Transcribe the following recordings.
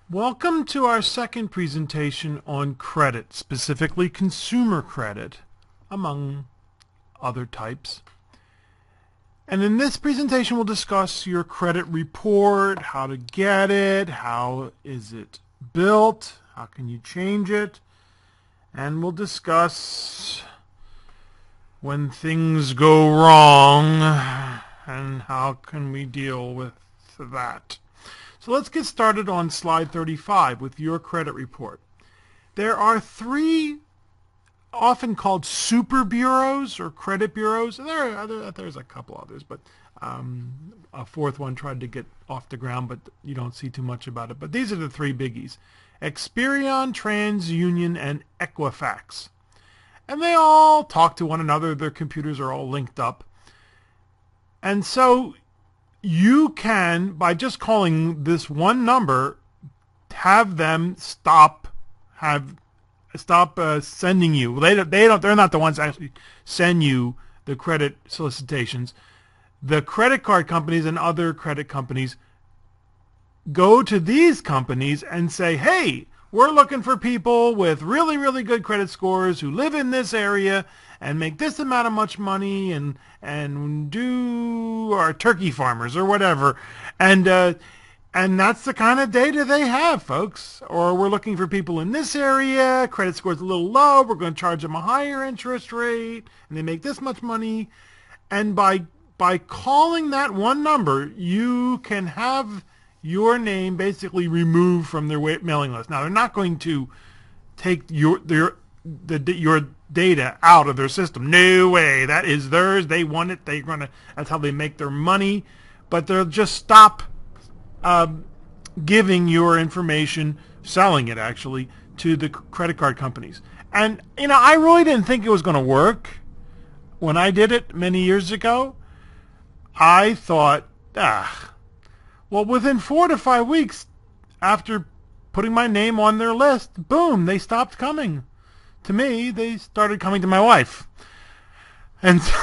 Welcome to our second presentation on credit, specifically consumer credit, among other types. And in this presentation, we'll discuss your credit report, how to get it, how is it built, how can you change it, and we'll discuss when things go wrong and how can we deal with that. So let's get started on slide 35 with your credit report. There are three often called super bureaus or credit bureaus. There's a couple others, but a fourth one tried to get off the ground, but you don't see too much about it. But these are the three biggies: Experian, TransUnion, and Equifax. And they all talk to one another. Their computers are all linked up. And so you can, by just calling this one number, have them stop sending you. They're not the ones that actually send you the credit solicitations. The credit card companies and other credit companies go to these companies and say, hey, we're looking for people with really, really good credit scores who live in this area and make this amount of much money and are turkey farmers or whatever. And that's the kind of data they have, folks. Or we're looking for people in this area, credit score's a little low, we're going to charge them a higher interest rate, and they make this much money. And by calling that one number, you can have your name basically removed from their mailing list. Now, they're not going to take your data out of their system. No way. That is theirs. They want it. That's how they make their money. But they'll just stop giving your information, selling it actually, to the credit card companies. And, I really didn't think it was going to work when I did it many years ago. I thought, well, within 4 to 5 weeks after putting my name on their list, boom, they stopped coming to me. They started coming to my wife. And so,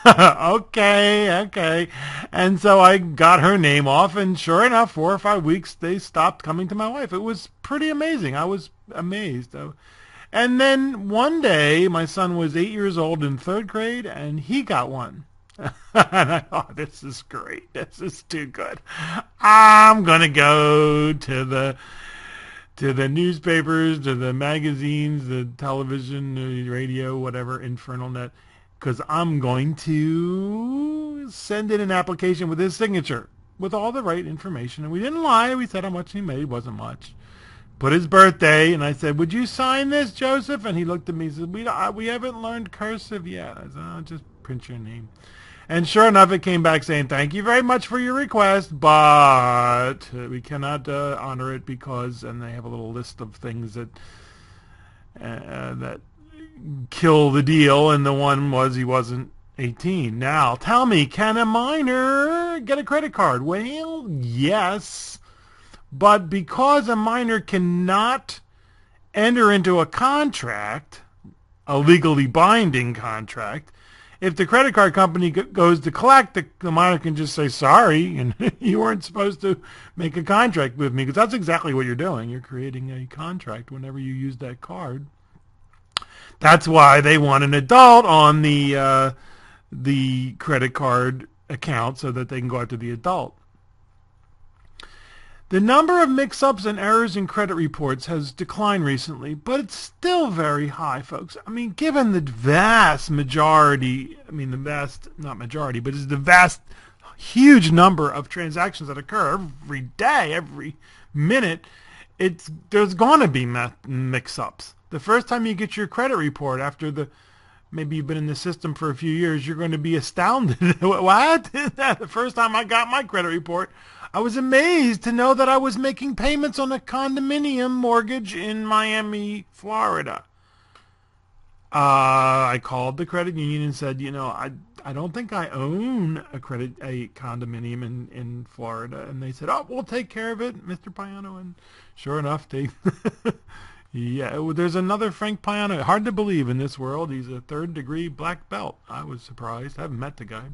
okay. And so I got her name off, and sure enough, 4 or 5 weeks, they stopped coming to my wife. It was pretty amazing. I was amazed. And then one day, my son was 8 years old in 3rd grade, and he got one. And I thought, this is great. This is too good. I'm going to go to the newspapers, to the magazines, the television, the radio, whatever, Infernal Net, because I'm going to send in an application with his signature, with all the right information. And we didn't lie. We said how much he made. Wasn't much. Put his birthday, and I said, would you sign this, Joseph? And he looked at me and said, we haven't learned cursive yet. I said, oh, just print your name. And sure enough, it came back saying, thank you very much for your request, but we cannot honor it because, and they have a little list of things that kill the deal, and the one was he wasn't 18. Now, tell me, can a minor get a credit card? Well, yes, but because a minor cannot enter into a contract, a legally binding contract, if the credit card company goes to collect, the minor can just say, sorry, and you weren't supposed to make a contract with me, because that's exactly what you're doing. You're creating a contract whenever you use that card. That's why they want an adult on the credit card account so that they can go after the adult. The number of mix-ups and errors in credit reports has declined recently, but it's still very high, folks. I mean, given the vast majority, not majority, but it's the vast, huge number of transactions that occur every day, every minute, there's going to be mix-ups. The first time you get your credit report after maybe you've been in the system for a few years, you're going to be astounded. What? The first time I got my credit report, I was amazed to know that I was making payments on a condominium mortgage in Miami, Florida. I called the credit union and said, I don't think I own a condominium in Florida. And they said, oh, we'll take care of it, Mr. Payano. And sure enough, there's another Frank Payano. Hard to believe in this world. He's a 3rd-degree black belt. I was surprised. I haven't met the guy.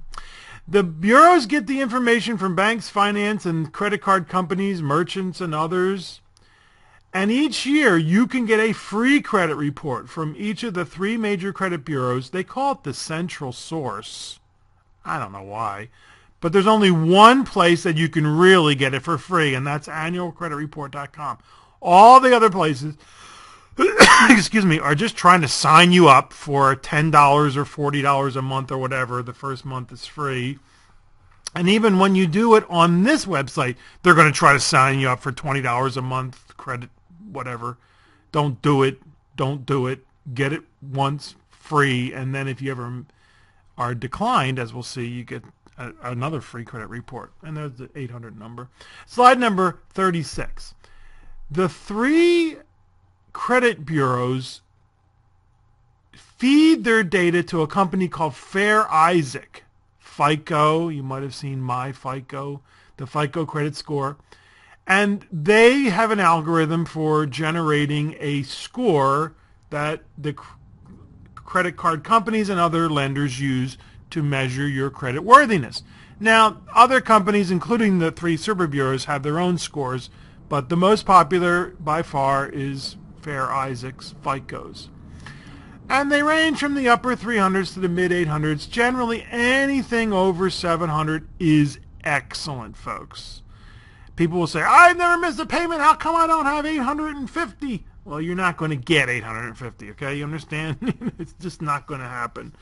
The bureaus get the information from banks, finance, and credit card companies, merchants, and others. And each year you can get a free credit report from each of the 3 major credit bureaus. They call it the central source. I don't know why. But there's only one place that you can really get it for free, and that's annualcreditreport.com. All the other places excuse me, are just trying to sign you up for $10 or $40 a month or whatever. The first month is free. And even when you do it on this website, they're going to try to sign you up for $20 a month credit, whatever. Don't do it. Don't do it. Get it once free, and then if you ever are declined, as we'll see, you get another free credit report. And there's the 800 number. Slide number 36. The 3 credit bureaus feed their data to a company called Fair Isaac. FICO, you might have seen my FICO, the FICO credit score. And they have an algorithm for generating a score that the credit card companies and other lenders use to measure your credit worthiness. Now, other companies, including the 3 super bureaus, have their own scores, but the most popular by far is Fair Isaac's FICOs. And they range from the upper 300s to the mid 800s. Generally, anything over 700 is excellent, folks. People will say, I've never missed a payment. How come I don't have 850? Well, you're not going to get 850, okay? You understand? It's just not going to happen.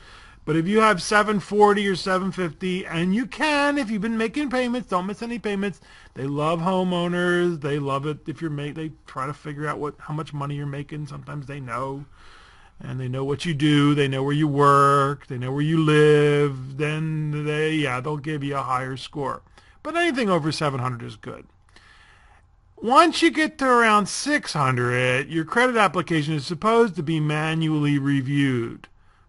But if you have 740 or 750, and you can, if you've been making payments, don't miss any payments. They love homeowners. They love it if they try to figure out how much money you're making. Sometimes they know. And they know what you do. They know where you work. They know where you live. Then they'll give you a higher score. But anything over 700 is good. Once you get to around 600, your credit application is supposed to be manually reviewed.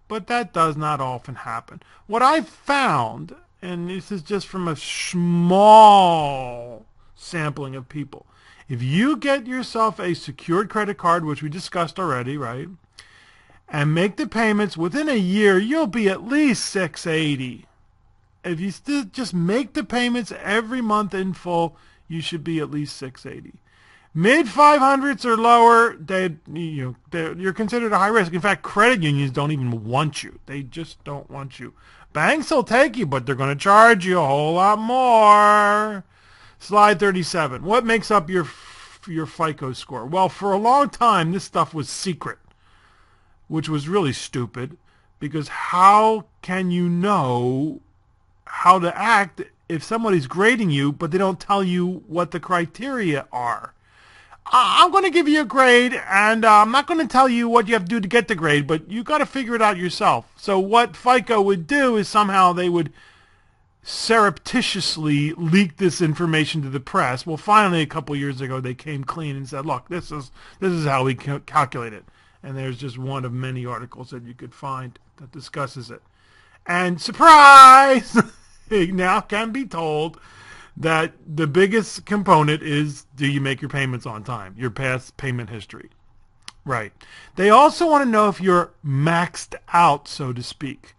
But that does not often happen. What I've found, and this is just from a small sampling of people, if you get yourself a secured credit card, which we discussed already, right, and make the payments within a year, you'll be at least 680. If you still just make the payments every month in full, you should be at least 680. Mid 500s or lower, you're considered a high risk. In fact, credit unions don't even want you. They just don't want you. Banks will take you, but they're going to charge you a whole lot more. Slide 37. What makes up your FICO score? Well, for a long time, this stuff was secret, which was really stupid, because how can you know how to act if somebody's grading you, but they don't tell you what the criteria are? I'm going to give you a grade, and I'm not going to tell you what you have to do to get the grade, but you got to figure it out yourself. So what FICO would do is somehow they would surreptitiously leak this information to the press. Well, finally, a couple years ago, they came clean and said, look, this is how we calculate it. And there's just one of many articles that you could find that discusses it. And surprise! It now can be told that the biggest component is, do you make your payments on time? Your past payment history. Right. They also want to know if you're maxed out, so to speak.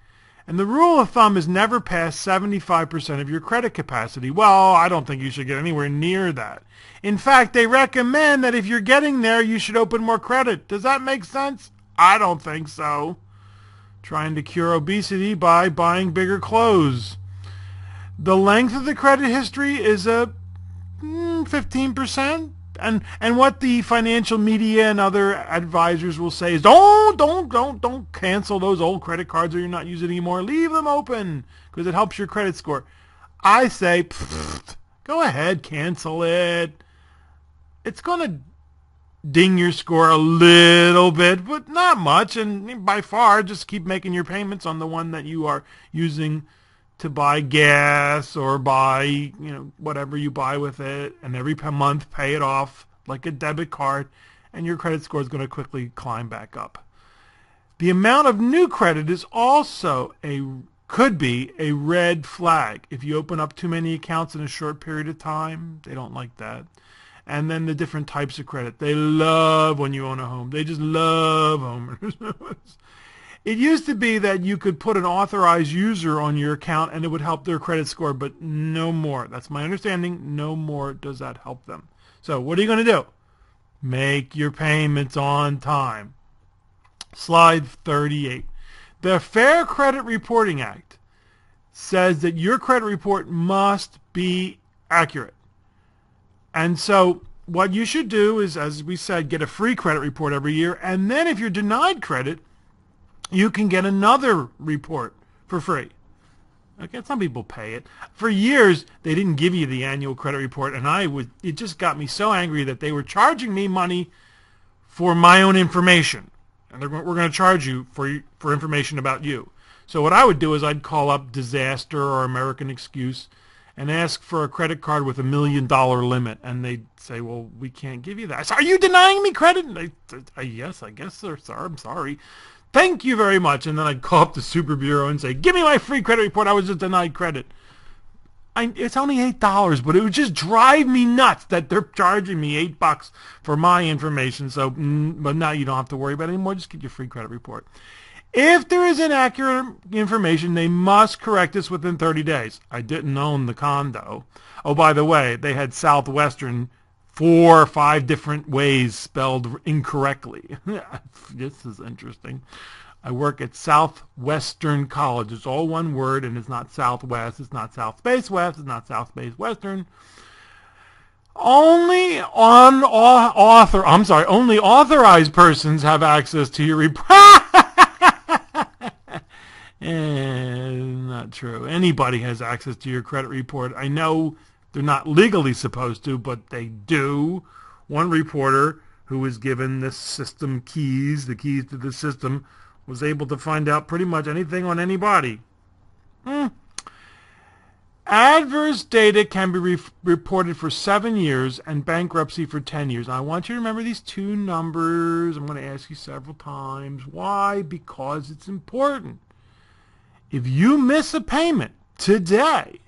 And the rule of thumb is never past 75% of your credit capacity. Well, I don't think you should get anywhere near that. In fact, they recommend that if you're getting there, you should open more credit. Does that make sense? I don't think so. Trying to cure obesity by buying bigger clothes. The length of the credit history is 15%. And what the financial media and other advisors will say is, don't cancel those old credit cards or you're not using it anymore. Leave them open because it helps your credit score. I say, go ahead, cancel it. It's going to ding your score a little bit, but not much. And by far, just keep making your payments on the one that you are using to buy gas or buy, whatever you buy with it, and every month pay it off like a debit card, and your credit score is going to quickly climb back up. The amount of new credit is also could be a red flag. If you open up too many accounts in a short period of time, they don't like that. And then the different types of credit. They love when you own a home. They just love homeowners. It used to be that you could put an authorized user on your account and it would help their credit score, but no more. That's my understanding. No more does that help them. So what are you going to do? Make your payments on time. Slide 38. The Fair Credit Reporting Act says that your credit report must be accurate. And so what you should do is, as we said, get a free credit report every year. And then if you're denied credit, you can get another report for free. Okay, some people pay it. For years, they didn't give you the annual credit report, and it just got me so angry that they were charging me money for my own information. And we're going to charge you for information about you. So what I would do is I'd call up Disaster or American Excuse and ask for a credit card with $1 million limit. And they'd say, well, we can't give you that. I said, are you denying me credit? And yes, I guess so, sir. I'm sorry. Thank you very much. And then I'd call up the Super Bureau and say, give me my free credit report. I was just denied credit. It's only $8, but it would just drive me nuts that they're charging me $8 for my information. So, but now you don't have to worry about it anymore. Just get your free credit report. If there is inaccurate information, they must correct this within 30 days. I didn't own the condo. Oh, by the way, they had Southwestern 4 or 5 different ways spelled incorrectly. This is interesting. I work at Southwestern College. It's all one word, and it's not Southwest. It's not South Space West. It's not South Space Western. Only authorized persons have access to your report. Not true. Anybody has access to your credit report. I know they're not legally supposed to, but they do. One reporter who was given the system keys, the keys to the system, was able to find out pretty much anything on anybody. Adverse data can be reported for 7 years and bankruptcy for 10 years. Now, I want you to remember these two numbers. I'm going to ask you several times. Why? Because it's important. If you miss a payment today,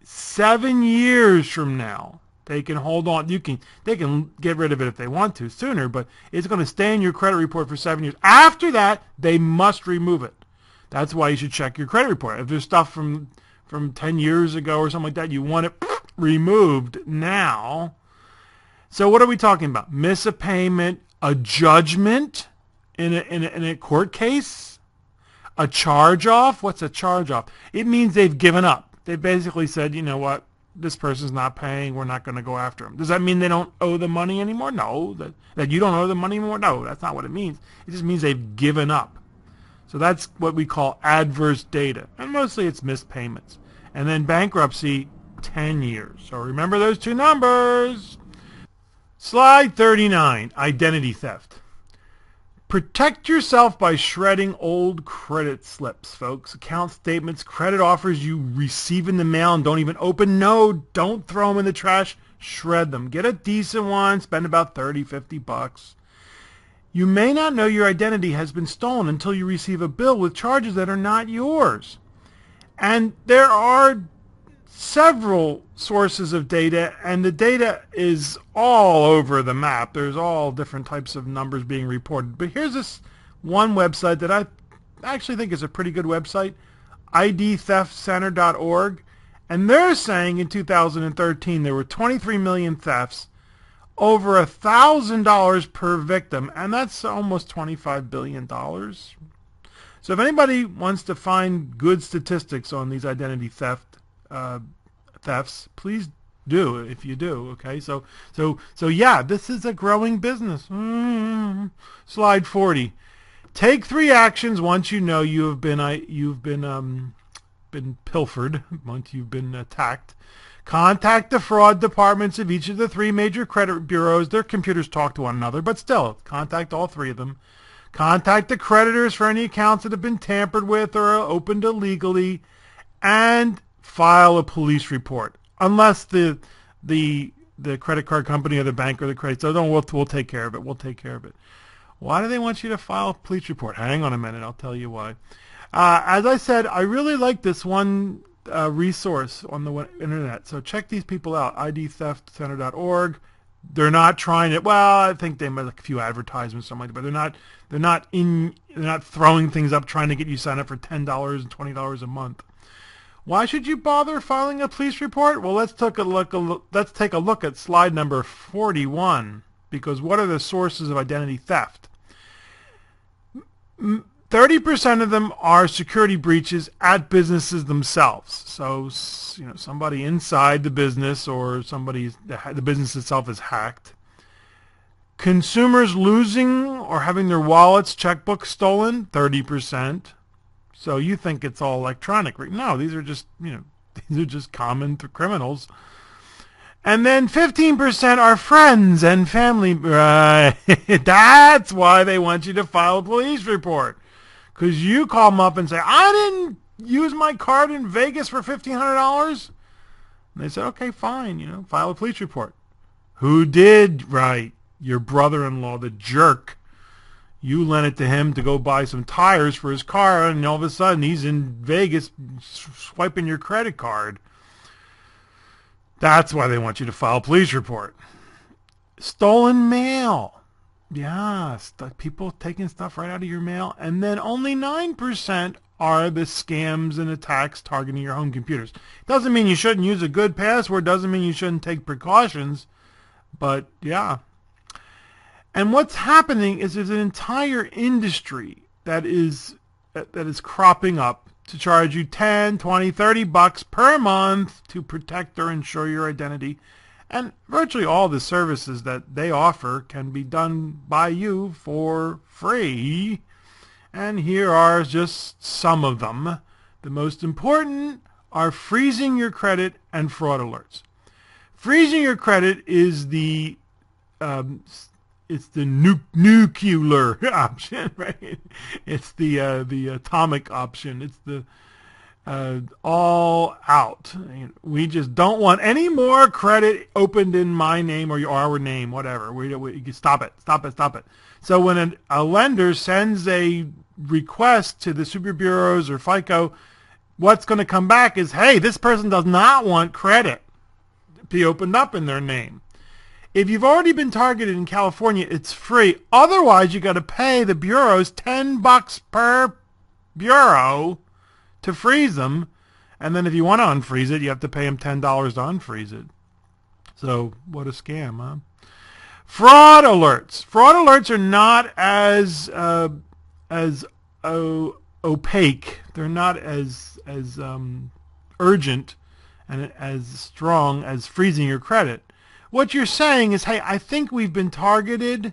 7 years from now, they can hold on. They can get rid of it if they want to sooner, but it's going to stay in your credit report for 7 years. After that, they must remove it. That's why you should check your credit report. If there's stuff from 10 years ago or something like that, you want it removed now. So what are we talking about? Miss a payment, a judgment in a court case, a charge-off. What's a charge-off? It means they've given up. They basically said, you know what? This person's not paying. We're not going to go after them. Does that mean they don't owe the money anymore? No. That you don't owe the money anymore? No, that's not what it means. It just means they've given up. So that's what we call adverse data. And mostly it's missed payments. And then bankruptcy, 10 years. So remember those two numbers. Slide 39, identity theft. Protect yourself by shredding old credit slips, folks. Account statements, credit offers you receive in the mail and don't even open. No, don't throw them in the trash. Shred them. Get a decent one. Spend about $30-50. You may not know your identity has been stolen until you receive a bill with charges that are not yours. And there are several sources of data, and the data is all over the map. There's all different types of numbers being reported. But here's this one website that I actually think is a pretty good website, idtheftcenter.org. And they're saying in 2013 there were 23 million thefts, over $1,000 per victim, and that's almost $25 billion. So if anybody wants to find good statistics on these identity thefts, please do if you do. Okay, so yeah, this is a growing business. Slide 40. Take 3 actions once you know you've been pilfered, once you've been attacked. Contact the fraud departments of each of the 3 major credit bureaus. Their computers talk to one another, but still, contact all 3 of them. Contact the creditors for any accounts that have been tampered with or are opened illegally, and file a police report. Unless the credit card company or the bank or the credit, so we'll take care of it. We'll take care of it. Why do they want you to file a police report? Hang on a minute, I'll tell you why. As I said, I really like this one resource on the internet. So check these people out, idtheftcenter.org. They're not trying it. Well, I think they made a few advertisements, something like that, but they're not throwing things up trying to get you signed up for $10 and $20 a month. Why should you bother filing a police report? Well, let's take a look at slide number 41. because what are the sources of identity theft? 30% of them are security breaches at businesses themselves. So, somebody inside the business or the business itself is hacked. Consumers losing or having their wallets, checkbooks stolen, 30%. So you think it's all electronic. No, these are just, these are just common criminals. And then 15% are friends and family. Right. That's why they want you to file a police report. Because you call them up and say, I didn't use my card in Vegas for $1,500. And they say, okay, fine, file a police report. Who did? Right. Your brother-in-law, the jerk. You lent it to him to go buy some tires for his car, and all of a sudden he's in Vegas swiping your credit card. That's why they want you to file a police report. Stolen mail. Yeah, people taking stuff right out of your mail. And then only 9% are the scams and attacks targeting your home computers. Doesn't mean you shouldn't use a good password. Doesn't mean you shouldn't take precautions. But, yeah. And what's happening is there's an entire industry that is cropping up to charge you $10, $20, $30 per month to protect or ensure your identity. And virtually all the services that they offer can be done by you for free. And here are just some of them. The most important are freezing your credit and fraud alerts. Freezing your credit is the nuclear option, right? It's the atomic option. It's the all out. We just don't want any more credit opened in my name or our name, whatever. We stop it. So when a lender sends a request to the super bureaus or FICO, what's going to come back is, hey, this person does not want credit to be opened up in their name. If you've already been targeted in California, it's free. Otherwise, you got to pay the bureaus $10 per bureau to freeze them. And then if you want to unfreeze it, you have to pay them $10 to unfreeze it. So what a scam, huh? Fraud alerts. Fraud alerts are not as opaque. They're not as urgent and as strong as freezing your credit. What you're saying is, hey, I think we've been targeted,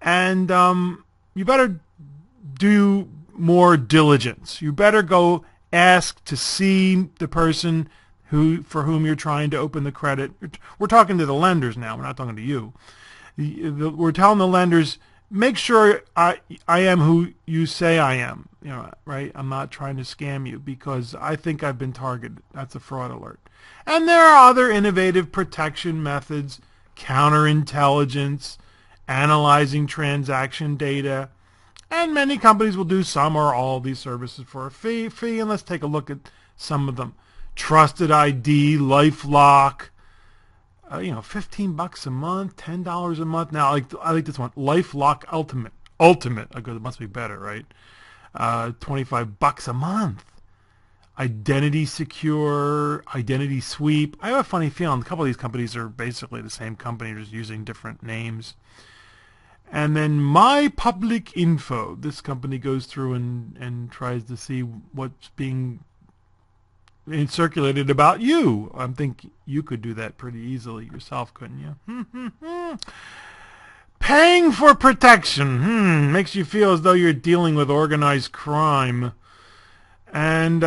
and you better do more diligence. You better go ask to see the person for whom you're trying to open the credit. We're talking to the lenders now. We're not talking to you. We're telling the lenders, make sure I am who you say I am. Right? I'm not trying to scam you because I think I've been targeted. That's a fraud alert. And there are other innovative protection methods, counterintelligence, analyzing transaction data, and many companies will do some or all of these services for a fee. And let's take a look at some of them. Trusted ID, LifeLock, $15 a month, $10 a month. Now, I like this one, LifeLock Ultimate. It must be better, right? $25 a month. Identity Secure, Identity Sweep. I have a funny feeling a couple of these companies are basically the same company, just using different names. And then My Public Info. This company goes through and tries to see what's being circulated about you. I think you could do that pretty easily yourself, couldn't you? Paying for protection. Makes you feel as though you're dealing with organized crime. And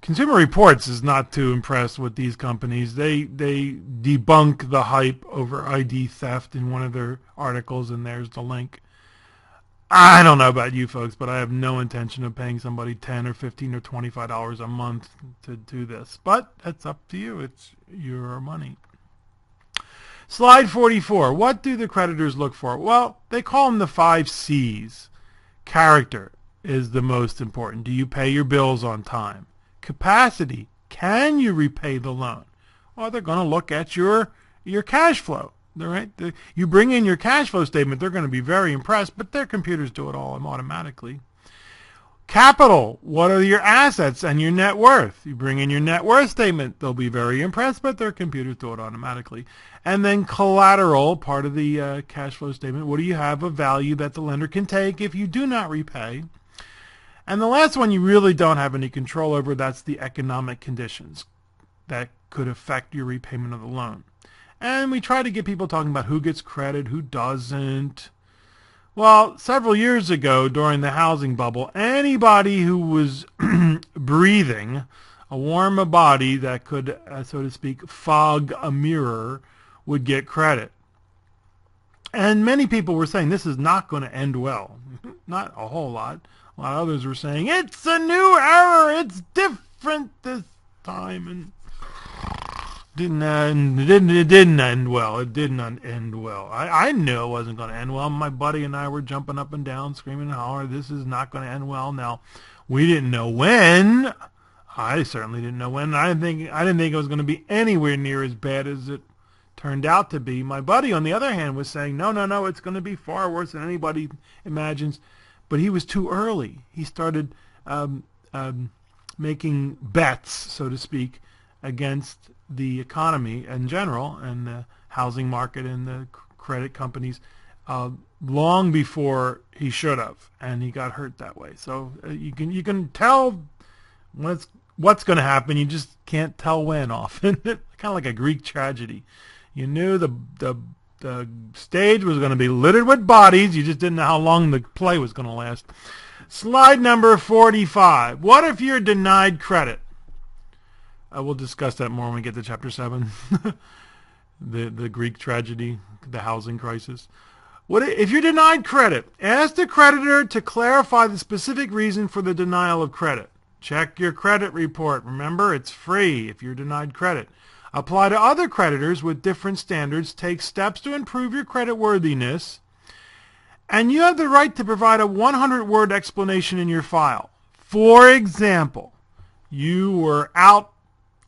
Consumer Reports is not too impressed with these companies. They debunk the hype over ID theft in one of their articles, and there's the link. I don't know about you folks, but I have no intention of paying somebody $10 or $15 or $25 a month to do this. But that's up to you. It's your money. Slide 44. What do the creditors look for? Well, they call them the 5 C's. Character is the most important. Do you pay your bills on time? Capacity. Can you repay the loan? Well, they're going to look at your cash flow. Right? You bring in your cash flow statement, they're going to be very impressed, but their computers do it all automatically. Capital, what are your assets and your net worth? You bring in your net worth statement. They'll be very impressed, but their computers do it automatically. And then collateral, part of the cash flow statement. What do you have of value that the lender can take if you do not repay? And the last one you really don't have any control over, that's the economic conditions that could affect your repayment of the loan. And we try to get people talking about who gets credit, who doesn't. Well, several years ago during the housing bubble, anybody who was breathing a warm body that could, so to speak, fog a mirror would get credit. And many people were saying this is not going to end well. Not a whole lot. A lot of others were saying, it's a new era, it's different this time. And it didn't end well. It did not end well. I knew it wasn't going to end well. My buddy and I were jumping up and down, screaming and hollering, this is not going to end well. Now, we didn't know when. I certainly didn't know when. I didn't think it was going to be anywhere near as bad as it turned out to be. My buddy, on the other hand, was saying, no, it's going to be far worse than anybody imagines. But he was too early. He started making bets, so to speak, against the economy in general and the housing market and the credit companies long before he should have, and he got hurt that way. So you can tell what's going to happen. You just can't tell when often. Kind of like a Greek tragedy. You knew the stage was going to be littered with bodies. You just didn't know how long the play was going to last. Slide number 45. What if you're denied credit? We'll discuss that more when we get to Chapter 7. the Greek tragedy, the housing crisis. What if you're denied credit? Ask the creditor to clarify the specific reason for the denial of credit. Check your credit report. Remember, it's free if you're denied credit. Apply to other creditors with different standards. Take steps to improve your credit worthiness. And you have the right to provide a 100-word explanation in your file. For example, you were out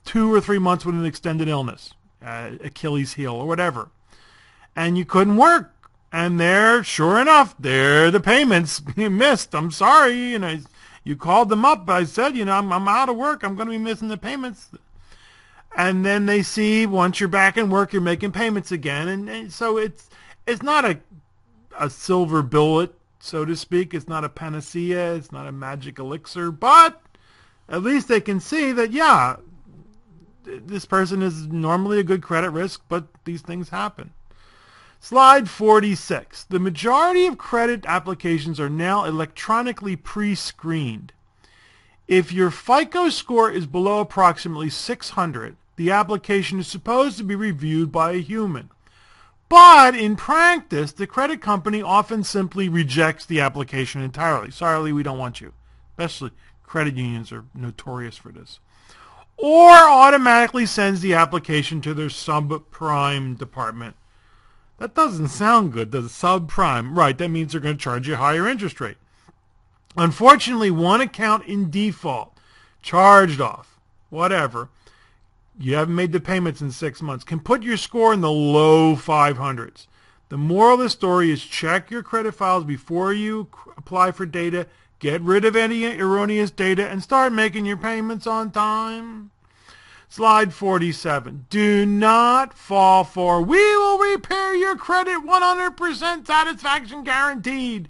2 or 3 months with an extended illness, Achilles heel or whatever, and you couldn't work. And there, sure enough, there the payments you missed. I'm sorry, you called them up. I said, I'm out of work. I'm going to be missing the payments. And then they see once you're back in work, you're making payments again. And so it's not a silver bullet, so to speak. It's not a panacea. It's not a magic elixir. But at least they can see that, yeah, this person is normally a good credit risk, but these things happen. Slide 46. The majority of credit applications are now electronically pre-screened. If your FICO score is below approximately 600, the application is supposed to be reviewed by a human. But in practice, the credit company often simply rejects the application entirely. Sorry, we don't want you. Especially credit unions are notorious for this. Or automatically sends the application to their subprime department. That doesn't sound good, does it? Subprime. Right, that means they're going to charge you a higher interest rate. Unfortunately, one account in default, charged off, whatever, you haven't made the payments in 6 months, can put your score in the low 500s. The moral of the story is check your credit files before you apply for data, get rid of any erroneous data, and start making your payments on time. Slide 47. Do not fall for, we will repair your credit 100% satisfaction guaranteed.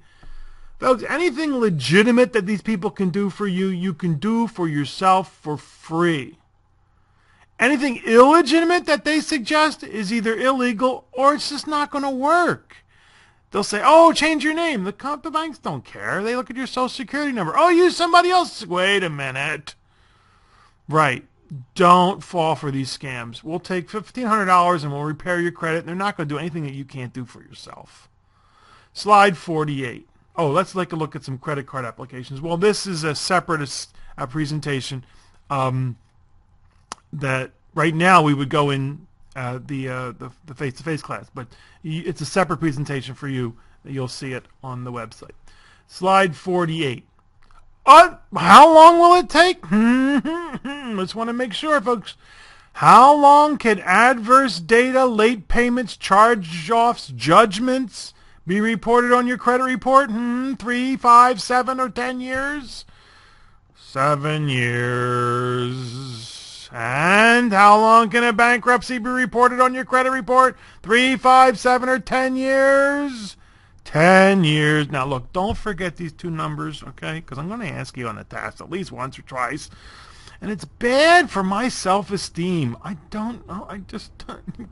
Folks, anything legitimate that these people can do for you, you can do for yourself for free. Anything illegitimate that they suggest is either illegal or it's just not going to work. They'll say, oh, change your name. The banks don't care. They look at your social security number. Oh, use somebody else. Wait a minute. Right. Don't fall for these scams. We'll take $1,500 and we'll repair your credit. They're not going to do anything that you can't do for yourself. Slide 48. Oh, let's take a look at some credit card applications. Well, this is a separate presentation that right now we would go in the face-to-face class, but it's a separate presentation for you. You'll see it on the website. Slide 48. How long will it take? Let's want to make sure, folks. How long can adverse data, late payments, charge-offs, judgments be reported on your credit report? 3, 5, 7, or 10 years? 7 years. And how long can a bankruptcy be reported on your credit report? 3, 5, 7, or 10 years? 10 years. Now look, don't forget these two numbers, okay? Because I'm going to ask you on the test at least once or twice. And it's bad for my self-esteem. I don't know.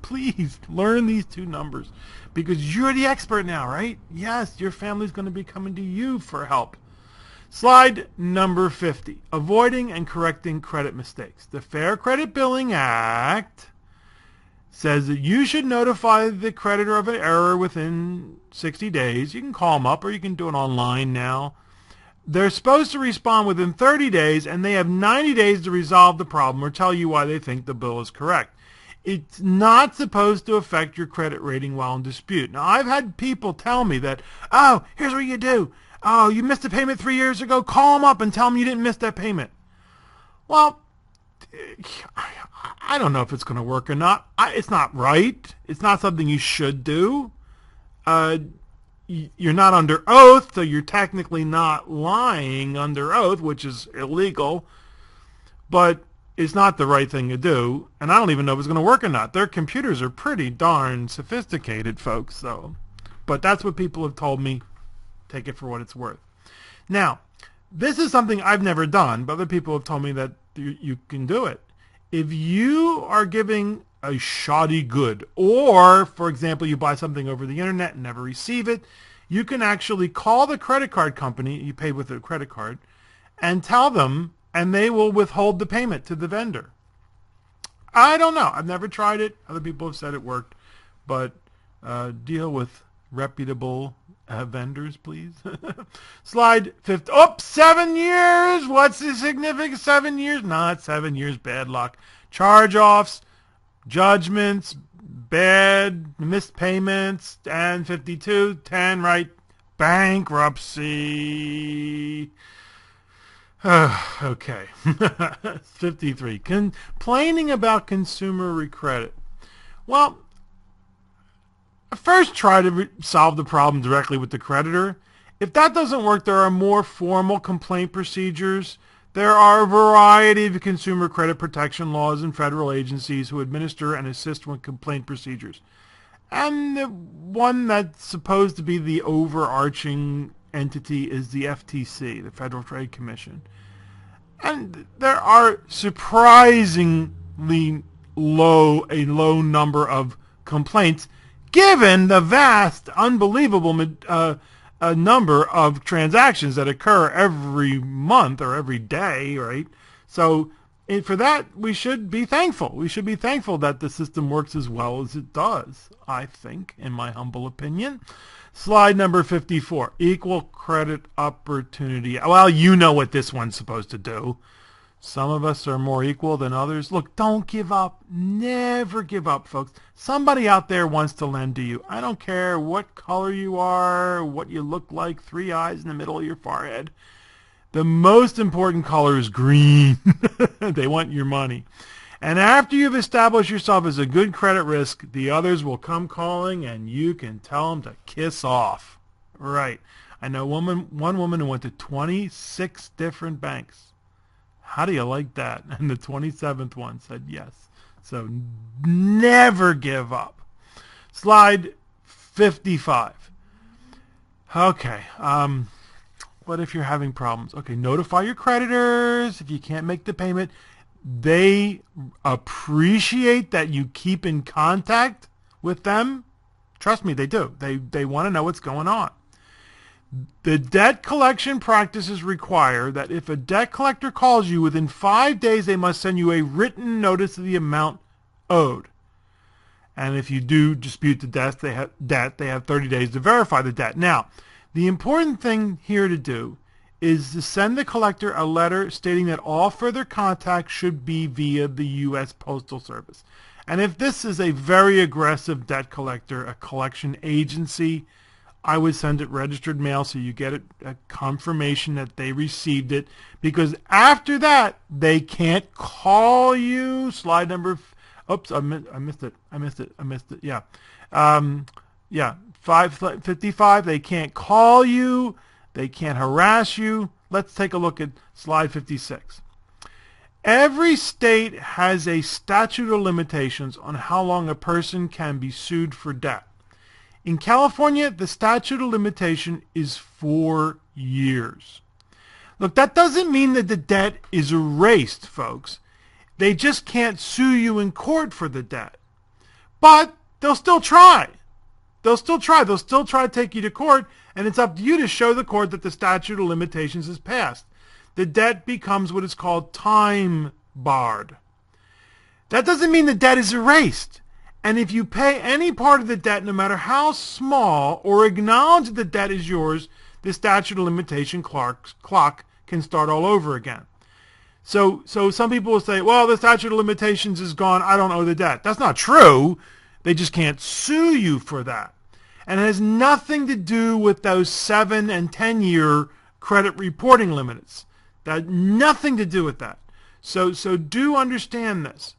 Please learn these two numbers. Because you're the expert now, right? Yes, your family's going to be coming to you for help. Slide number 50. Avoiding and correcting credit mistakes. The Fair Credit Billing Act says that you should notify the creditor of an error within 60 days. You can call them up or you can do it online now. They're supposed to respond within 30 days, and they have 90 days to resolve the problem or tell you why they think the bill is correct. It's not supposed to affect your credit rating while in dispute. Now, I've had people tell me that, oh, here's what you do. Oh, you missed a payment 3 years ago. Call them up and tell them you didn't miss that payment. Well, I don't know if it's going to work or not. It's not right. It's not something you should do. You're not under oath, so you're technically not lying under oath, which is illegal. But it's not the right thing to do, and I don't even know if it's going to work or not. Their computers are pretty darn sophisticated, folks. So, but that's what people have told me. Take it for what it's worth. Now, this is something I've never done, but other people have told me that you can do it. If you are giving a shoddy good, or, for example, you buy something over the internet and never receive it, you can actually call the credit card company, you pay with a credit card, and tell them, and they will withhold the payment to the vendor. I don't know. I've never tried it. Other people have said it worked, but deal with reputable vendors, please. Slide 50. Oh, 7 years. What's the significance? 7 years? Not 7 years. Bad luck. Charge-offs, judgments, bad missed payments, and 52, 10, right? Bankruptcy. Okay. 53. Complaining about consumer credit. Well, first try to solve the problem directly with the creditor. If that doesn't work, there are more formal complaint procedures. There are a variety of consumer credit protection laws and federal agencies who administer and assist with complaint procedures. And the one that's supposed to be the overarching entity is the FTC, the Federal Trade Commission. And there are surprisingly a low number of complaints given the vast, unbelievable number of transactions that occur every month or every day, right? So for that, we should be thankful. We should be thankful that the system works as well as it does, I think, in my humble opinion. Slide number 54, equal credit opportunity. Well, you know what this one's supposed to do. Some of us are more equal than others. Look, don't give up. Never give up, folks. Somebody out there wants to lend to you. I don't care what color you are, what you look like, 3 eyes in the middle of your forehead. The most important color is green. They want your money. And after you've established yourself as a good credit risk, the others will come calling and you can tell them to kiss off. Right. I know one woman who went to 26 different banks. How do you like that? And the 27th one said yes. So never give up. Slide 55. Okay. What if you're having problems? Okay, notify your creditors if you can't make the payment. They appreciate that you keep in contact with them. Trust me, they do. They want to know what's going on. The debt collection practices require that if a debt collector calls you within 5 days, they must send you a written notice of the amount owed. And if you do dispute the debt, they have 30 days to verify the debt. Now, the important thing here to do is to send the collector a letter stating that all further contact should be via the U.S. Postal Service. And if this is a very aggressive debt collector, a collection agency, I would send it registered mail so you get a confirmation that they received it, because after that they can't call you. Slide number oops, I missed it. Yeah. 555, they can't call you, they can't harass you, let's take a look at slide 56. Every state has a statute of limitations on how long a person can be sued for debt. In California, the statute of limitation is 4 years. Look, that doesn't mean that the debt is erased, folks. They just can't sue you in court for the debt. But they'll still try. They'll still try to take you to court, and it's up to you to show the court that the statute of limitations is passed. The debt becomes what is called time barred. That doesn't mean the debt is erased. And if you pay any part of the debt, no matter how small, or acknowledge that the debt is yours, the statute of limitation clock can start all over again. So some people will say, well, the statute of limitations is gone, I don't owe the debt. That's not true. They just can't sue you for that. And it has nothing to do with those 7 and 10-year credit reporting limits. That nothing to do with that. So do understand this.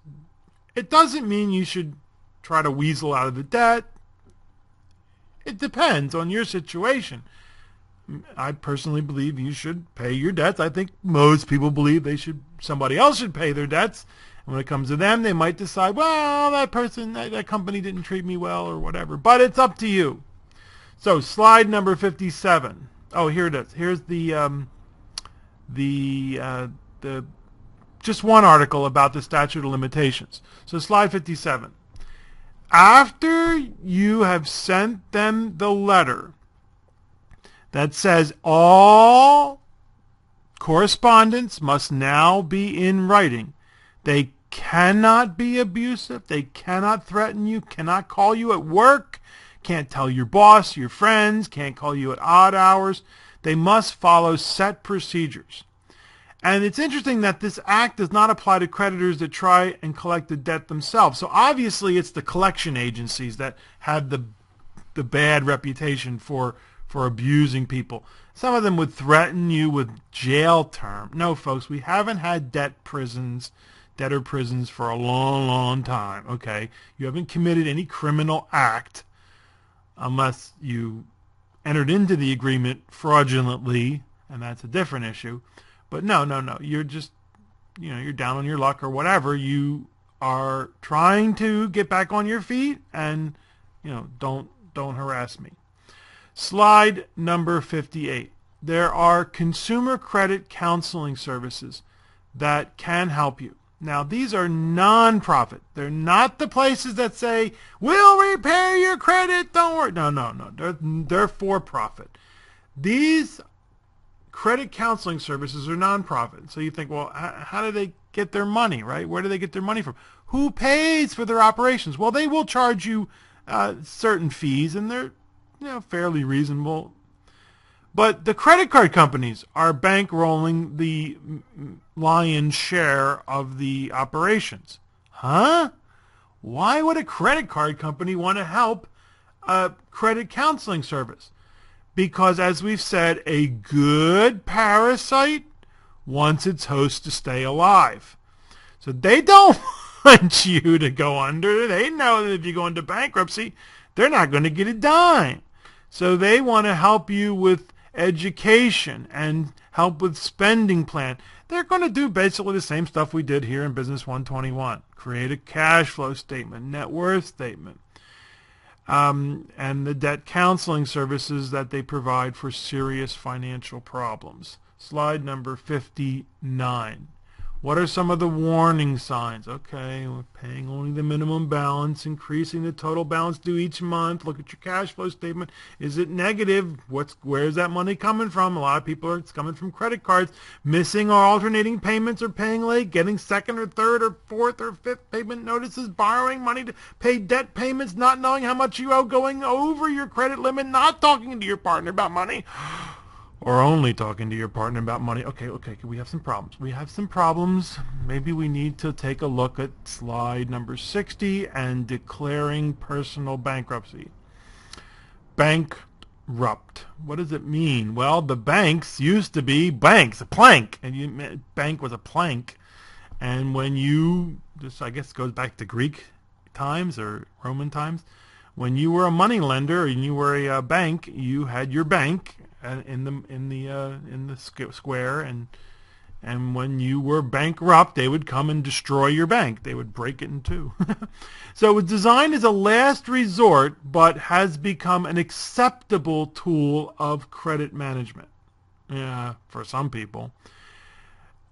It doesn't mean you should try to weasel out of the debt. It depends on your situation. I personally believe you should pay your debts. I think most people believe somebody else should pay their debts. And when it comes to them, they might decide, well, that company didn't treat me well or whatever. But it's up to you. So slide number 57. Oh, here it is. Here's the just one article about the statute of limitations. So slide 57. After you have sent them the letter that says all correspondence must now be in writing, they cannot be abusive, they cannot threaten you, cannot call you at work, can't tell your boss, your friends, can't call you at odd hours. They must follow set procedures. And it's interesting that this act does not apply to creditors that try and collect the debt themselves. So obviously it's the collection agencies that have the bad reputation for abusing people. Some of them would threaten you with jail term. No, folks, we haven't had debtor prisons for a long, long time, okay? You haven't committed any criminal act unless you entered into the agreement fraudulently, and that's a different issue. But no. You're just, you're down on your luck or whatever. You are trying to get back on your feet, and, don't harass me. Slide number 58. There are consumer credit counseling services that can help you. Now, these are non-profit. They're not the places that say, we'll repair your credit, don't worry. No. They're for-profit. These credit counseling services are non-profit. So you think, well, how do they get their money, right? Where do they get their money from? Who pays for their operations? Well, they will charge you certain fees, and they're fairly reasonable. But the credit card companies are bankrolling the lion's share of the operations. Huh? Why would a credit card company want to help a credit counseling service? Because, as we've said, a good parasite wants its host to stay alive. So they don't want you to go under. They know that if you go into bankruptcy, they're not going to get a dime. So they want to help you with education and help with spending plan. They're going to do basically the same stuff we did here in Business 121. Create a cash flow statement, net worth statement, and the debt counseling services that they provide for serious financial problems. Slide number 59. What are some of the warning signs? Okay, we're paying only the minimum balance, increasing the total balance due each month. Look at your cash flow statement. Is it negative? Where's that money coming from? A lot of people it's coming from credit cards. Missing or alternating payments or paying late, getting second or third or fourth or fifth payment notices, borrowing money to pay debt payments, not knowing how much you owe, going over your credit limit, not talking to your partner about money. Or only talking to your partner about money. Okay, we have some problems. Maybe we need to take a look at slide number 60 and declaring personal bankruptcy. Bankrupt. What does it mean? Well, the banks used to be banks, a plank. And bank was a plank. And when this I guess goes back to Greek times or Roman times, when you were a money lender and you were a bank, you had your bank, square, and when you were bankrupt, they would come and destroy your bank. They would break it in two. So it was designed as a last resort, but has become an acceptable tool of credit management. Yeah, for some people.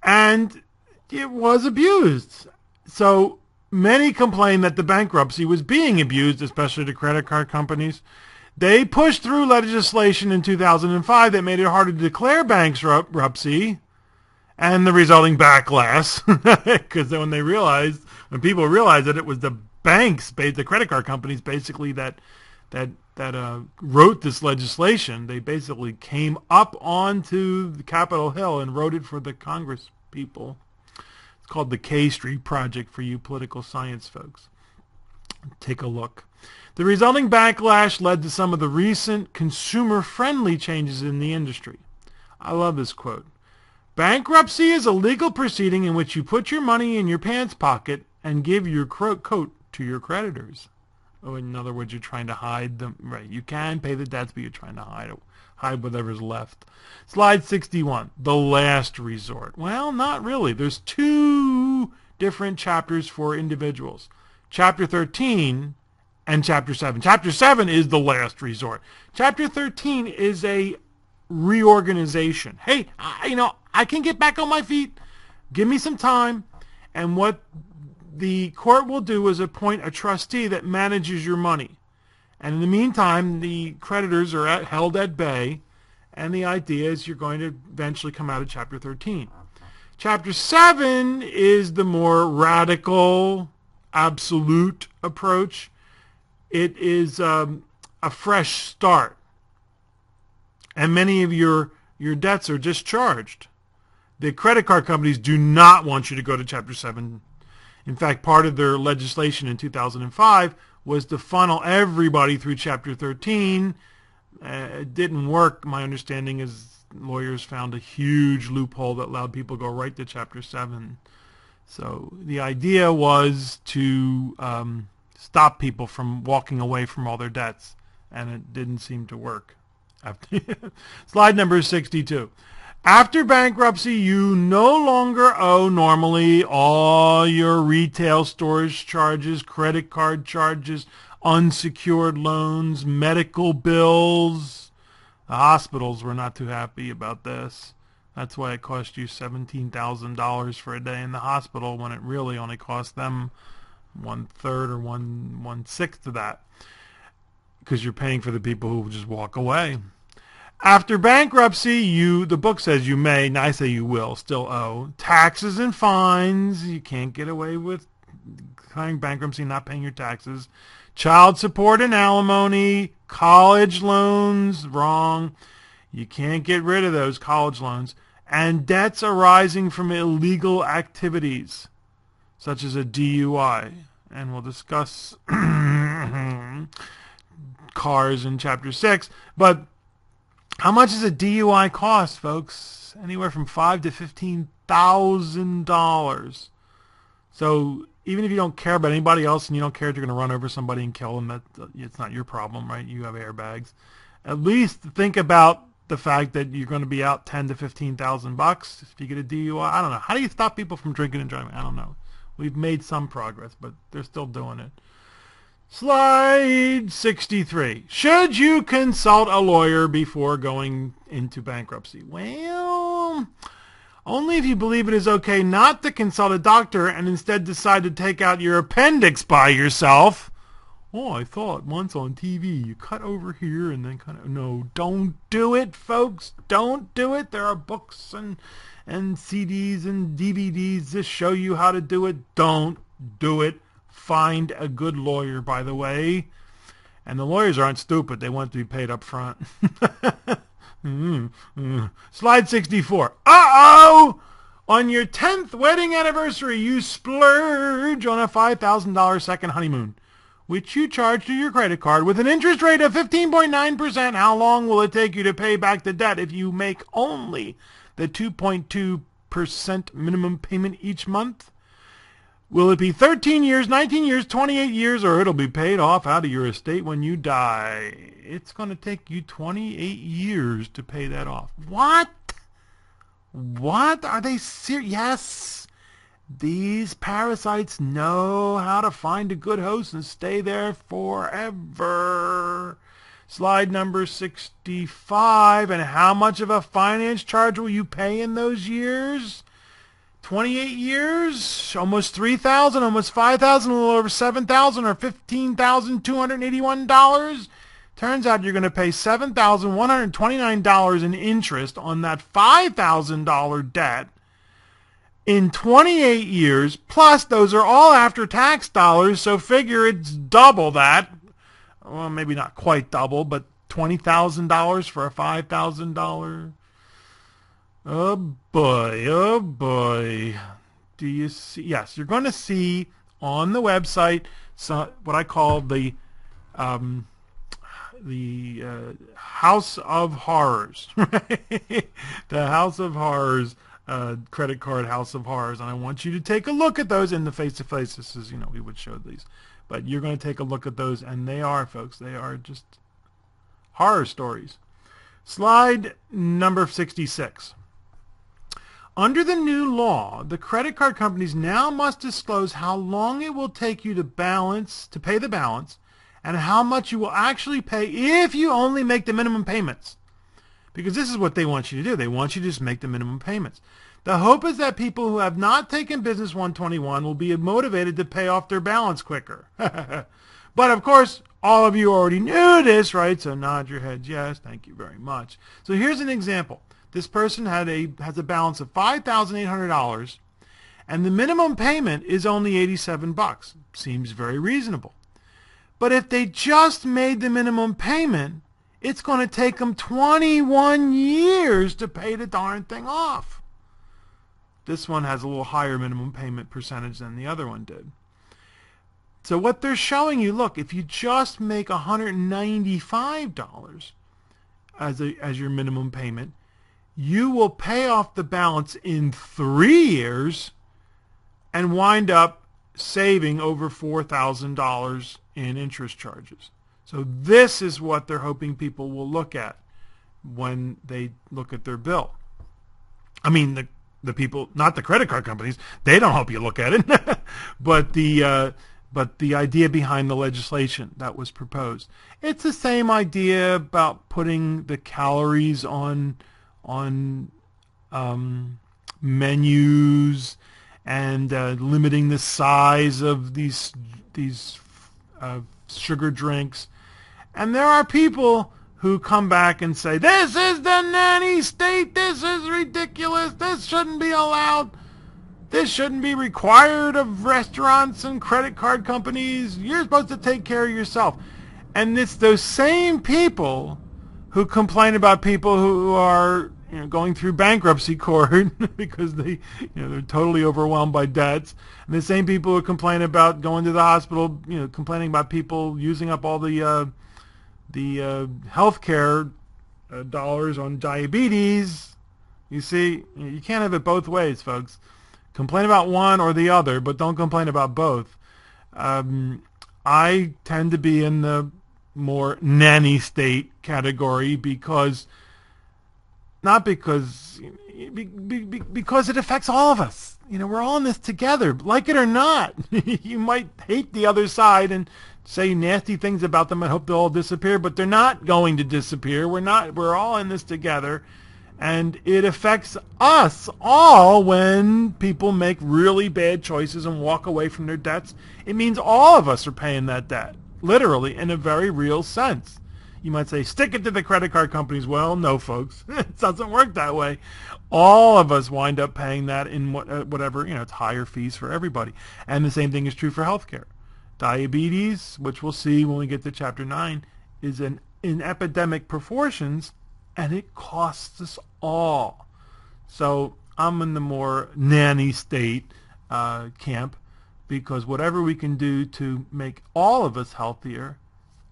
And it was abused. So many complained that the bankruptcy was being abused, especially the credit card companies. They pushed through legislation in 2005 that made it harder to declare bankruptcy, and the resulting backlash, because when people realized that it was the banks, the credit card companies, basically that wrote this legislation, they basically came up onto the Capitol Hill and wrote it for the Congress people. It's called the K Street Project for you political science folks. Take a look. The resulting backlash led to some of the recent consumer-friendly changes in the industry. I love this quote. Bankruptcy is a legal proceeding in which you put your money in your pants pocket and give your coat to your creditors. Oh, in other words, you're trying to hide them. Right, you can pay the debts, but you're trying to hide whatever's left. Slide 61, the last resort. Well, not really. There's two different chapters for individuals. Chapter 13 and Chapter 7. Chapter 7 is the last resort. Chapter 13 is a reorganization. Hey, I can get back on my feet. Give me some time. And what the court will do is appoint a trustee that manages your money. And in the meantime, the creditors are held at bay. And the idea is you're going to eventually come out of Chapter 13. Chapter 7 is the more radical, absolute approach. It is a fresh start. And many of your debts are discharged. The credit card companies do not want you to go to Chapter 7. In fact, part of their legislation in 2005 was to funnel everybody through Chapter 13. It didn't work. My understanding is lawyers found a huge loophole that allowed people to go right to Chapter 7. So the idea was to stop people from walking away from all their debts, and it didn't seem to work. Slide number 62. After bankruptcy, you no longer owe normally all your retail storage charges, credit card charges, unsecured loans, medical bills. The hospitals were not too happy about this. That's why it cost you $17,000 for a day in the hospital when it really only cost them 1/3 or 1/6 of that, because you're paying for the people who just walk away. After bankruptcy, the book says you may, and I say you will, still owe taxes and fines. You can't get away with declaring bankruptcy and not paying your taxes. Child support and alimony, college loans, wrong. You can't get rid of those college loans. And debts arising from illegal activities, such as a DUI. And we'll discuss cars in Chapter 6. But how much does a DUI cost, folks? Anywhere from $5,000 to $15,000. So even if you don't care about anybody else and you don't care if you're going to run over somebody and kill them, it's not your problem, right? You have airbags. At least think about the fact that you're going to be out $10,000 to $15,000 if you get a DUI. I don't know. How do you stop people from drinking and driving? I don't know. We've made some progress, but they're still doing it. Slide 63. Should you consult a lawyer before going into bankruptcy? Well, only if you believe it is okay not to consult a doctor and instead decide to take out your appendix by yourself. Oh, I thought once on TV you cut over here and then kind of... No, don't do it, folks. Don't do it. There are books and CDs and DVDs to show you how to do it. Don't do it. Find a good lawyer, by the way. And the lawyers aren't stupid. They want to be paid up front. Slide 64. Uh-oh! On your 10th wedding anniversary, you splurge on a $5,000 second honeymoon, which you charge to your credit card with an interest rate of 15.9%. How long will it take you to pay back the debt if you make only the 2.2% minimum payment each month? Will it be 13 years, 19 years, 28 years, or it'll be paid off out of your estate when you die? It's going to take you 28 years to pay that off. What? What? Are they serious? Yes. These parasites know how to find a good host and stay there forever. Slide number 65. And how much of a finance charge will you pay in those years? 28 years, almost 3,000, almost 5,000, a little over 7,000, or $15,281. Turns out you're going to pay $7,129 in interest on that $5,000 debt in 28 years, plus those are all after-tax dollars, so figure it's double that. Well, maybe not quite double, but $20,000 for a $5,000. Oh boy, oh boy. Do you see? Yes, you're going to see on the website what I call the House of Horrors. Right? The House of Horrors, credit card House of Horrors. And I want you to take a look at those in the face-to-face. This is, we would show these. But you're going to take a look at those, and they are, folks, they are just horror stories. Slide number 66. Under the new law, the credit card companies now must disclose how long it will take you to pay the balance, and how much you will actually pay if you only make the minimum payments. Because this is what they want you to do. They want you to just make the minimum payments. The hope is that people who have not taken Business 121 will be motivated to pay off their balance quicker. But of course, all of you already knew this, right? So nod your heads, yes, thank you very much. So here's an example. This person has a balance of $5,800, and the minimum payment is only $87. Seems very reasonable. But if they just made the minimum payment, it's going to take them 21 years to pay the darn thing off. This one has a little higher minimum payment percentage than the other one did. So what they're showing you, look, if you just make $195 as your minimum payment, you will pay off the balance in 3 years and wind up saving over $4,000 in interest charges. So this is what they're hoping people will look at when they look at their bill. I mean, the people, not the credit card companies, they don't hope you look at it, but the idea behind the legislation that was proposed. It's the same idea about putting the calories on menus and limiting the size of these sugar drinks. And there are people who come back and say, this is the nanny state, this is ridiculous, this shouldn't be allowed, this shouldn't be required of restaurants and credit card companies, you're supposed to take care of yourself. And it's those same people who complain about people who are going through bankruptcy court because they're totally overwhelmed by debts, and the same people who complain about going to the hospital, complaining about people using up all the health care dollars on diabetes. You see, you can't have it both ways, folks. Complain about one or the other, but don't complain about both. I tend to be in the more nanny state category because it affects all of us. We're all in this together, like it or not. You might hate the other side and say nasty things about them and hope they'll all disappear, but they're not going to disappear. We're all in this together, and it affects us all when people make really bad choices and walk away from their debts. It means all of us are paying that debt, literally, in a very real sense. You might say, stick it to the credit card companies. Well, no, folks. It doesn't work that way. All of us wind up paying that in whatever, it's higher fees for everybody. And the same thing is true for healthcare. Diabetes, which we'll see when we get to Chapter 9, is in epidemic proportions, and it costs us all. So I'm in the more nanny state camp, because whatever we can do to make all of us healthier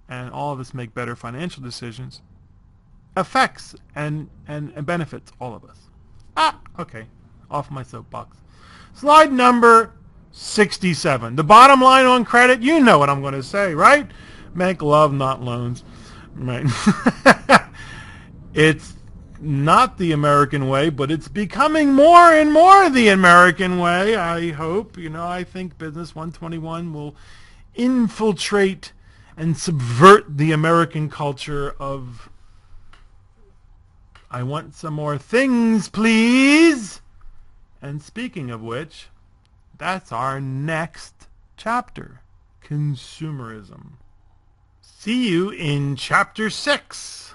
and all of us make better financial decisions affects and benefits all of us. Okay, off my soapbox. Slide number 67. The bottom line on credit, you know what I'm going to say, right? Make love, not loans. Right. It's not the American way, but it's becoming more and more the American way, I hope. I think Business 121 will infiltrate and subvert the American culture of I want some more things, please. And speaking of which, that's our next chapter, consumerism. See you in chapter 6.